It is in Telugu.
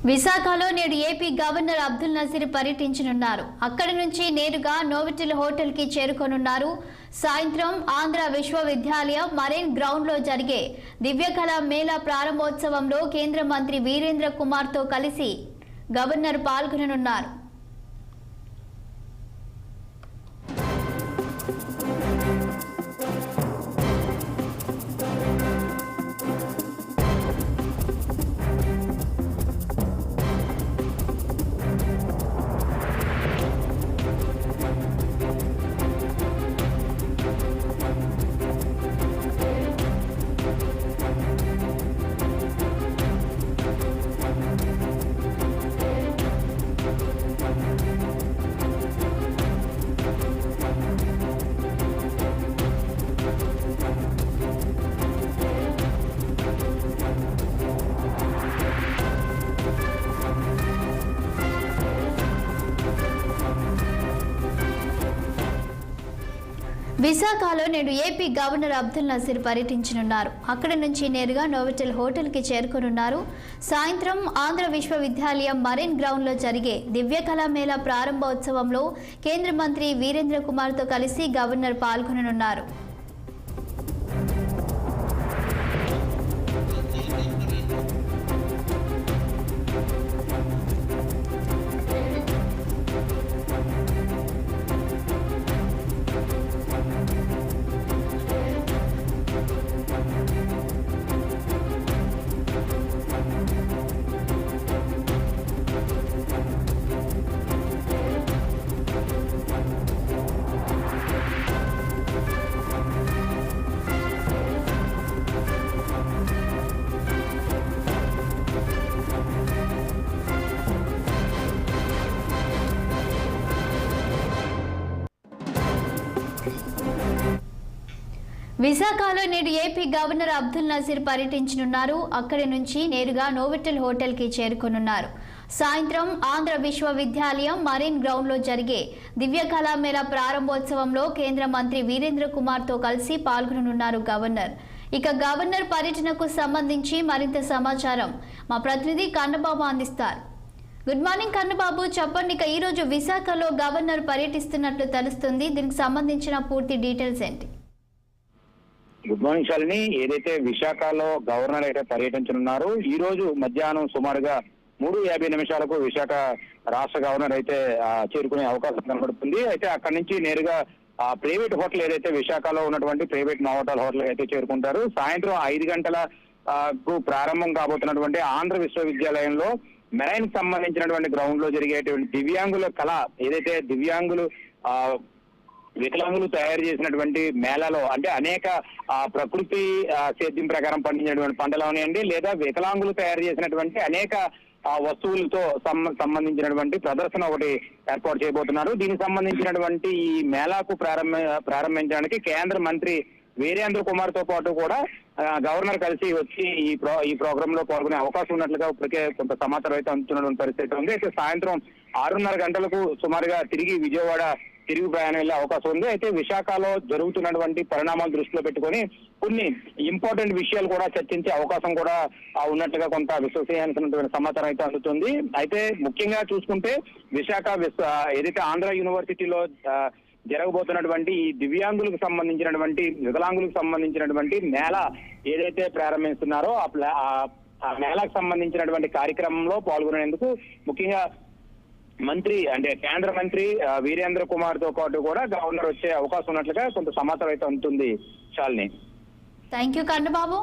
విశాఖలో నేడు ఏపీ గవర్నర్ అబ్దుల్ నజీర్ పర్యటించనున్నారు. అక్కడి నుంచి నేరుగా నోవోటెల్ హోటల్ కి చేరుకోనున్నారు. సాయంత్రం ఆంధ్ర విశ్వవిద్యాలయం మరైన్ గ్రౌండ్ లో జరిగే దివ్యకళా మేళా ప్రారంభోత్సవంలో కేంద్ర మంత్రి వీరేంద్ర కుమార్ తో కలిసి గవర్నర్ పాల్గొననున్నారు. విశాఖలో నేడు ఏపీ గవర్నర్ అబ్దుల్ నజీర్ పర్యటించనున్నారు. అక్కడి నుంచి నేరుగా నోవోటెల్ హోటల్ కి చేరుకోనున్నారు. సాయంత్రం ఆంధ్ర విశ్వవిద్యాలయం మరైన్ గ్రౌండ్ లో జరిగే దివ్యకళా మేళా ప్రారంభోత్సవంలో కేంద్ర మంత్రి వీరేంద్ర కుమార్ తో కలిసి గవర్నర్ పాల్గొననున్నారు. విశాఖలో నేడు ఏపీ గవర్నర్ అబ్దుల్ నజీర్ పర్యటించనున్నారు. అక్కడి నుంచి నేరుగా నోవోటెల్ హోటల్ కి చేరుకోనున్నారు. సాయంత్రం ఆంధ్ర విశ్వవిద్యాలయం మరైన్ గ్రౌండ్ లో జరిగే దివ్యకళా మేళా ప్రారంభోత్సవంలో కేంద్ర మంత్రి వీరేంద్ర కుమార్ తో కలిసి పాల్గొననున్నారు గవర్నర్. ఇక గవర్నర్ పర్యటనకు సంబంధించి మరింత సమాచారం మా ప్రతినిధి కన్నబాబు అందిస్తారు. గుడ్ మార్నింగ్ కన్నబాబు, చెప్పండి. ఇక ఈ రోజు విశాఖలో గవర్నర్ పర్యటిస్తున్నట్లు తెలుస్తుంది. దీనికి సంబంధించిన పూర్తి డీటెయిల్స్ ఏంటి? Good morning Shalini. ఏదైతే విశాఖలో గవర్నర్ అయితే పర్యటించనున్నారు, ఈ రోజు మధ్యాహ్నం సుమారుగా 3:50 విశాఖ రాష్ట్ర గవర్నర్ అయితే చేరుకునే అవకాశం కనబడుతుంది. అయితే అక్కడి నుంచి నేరుగా ప్రైవేట్ హోటల్ ఏదైతే విశాఖలో ఉన్నటువంటి ప్రైవేట్ నోవోటెల్ హోటల్ అయితే చేరుకుంటారు. సాయంత్రం 5 గంటలకు ప్రారంభం కాబోతున్నటువంటి ఆంధ్ర విశ్వవిద్యాలయంలో మెరైన్ కి సంబంధించినటువంటి గ్రౌండ్ లో జరిగేటువంటి దివ్యాంగుల కళ ఏదైతే వికలాంగులు తయారు చేసినటువంటి మేళాలో అంటే అనేక ప్రకృతి సేద్యం ప్రకారం పండించినటువంటి పంటలు అవనివ్వండి, లేదా వికలాంగులు తయారు చేసినటువంటి అనేక వస్తువులతో సంబంధించినటువంటి ప్రదర్శన ఒకటి ఏర్పాటు చేయబోతున్నారు. దీనికి సంబంధించినటువంటి ఈ మేళాకు ప్రారంభించడానికి కేంద్ర మంత్రి వీరేంద్ర కుమార్ తో పాటు కూడా గవర్నర్ కలిసి వచ్చి ఈ ప్రోగ్రామ్ లో పాల్గొనే అవకాశం ఉన్నట్లుగా ఇప్పటికే కొంత సమాచారం అయితే అందుతున్నటువంటి పరిస్థితి ఉంది. అయితే సాయంత్రం 6:30 గంటలకు సుమారుగా తిరిగి విజయవాడ ప్రయాణం వెళ్ళే అవకాశం ఉంది. అయితే విశాఖలో జరుగుతున్నటువంటి పరిణామాలు దృష్టిలో పెట్టుకొని కొన్ని ఇంపార్టెంట్ విషయాలు కూడా చర్చించే అవకాశం కూడా ఉన్నట్టుగా కొంత విశ్వసనీయమైనటువంటి సమాచారం అయితే అందుతుంది. అయితే ముఖ్యంగా చూసుకుంటే విశాఖ ఏదైతే ఆంధ్ర యూనివర్సిటీలో జరగబోతున్నటువంటి ఈ దివ్యాంగులకు సంబంధించినటువంటి వికలాంగులకు సంబంధించినటువంటి మేళ ఏదైతే ప్రారంభిస్తున్నారో ఆ మేళకు సంబంధించినటువంటి కార్యక్రమంలో పాల్గొనేందుకు ముఖ్యంగా కేంద్ర మంత్రి వీరేంద్ర కుమార్ తో పాటు కూడా గవర్నర్ వచ్చే అవకాశం ఉన్నట్లుగా కొంత సమాచారం అయితే ఉంటుంది. శాలిని. Thank you Kannababu.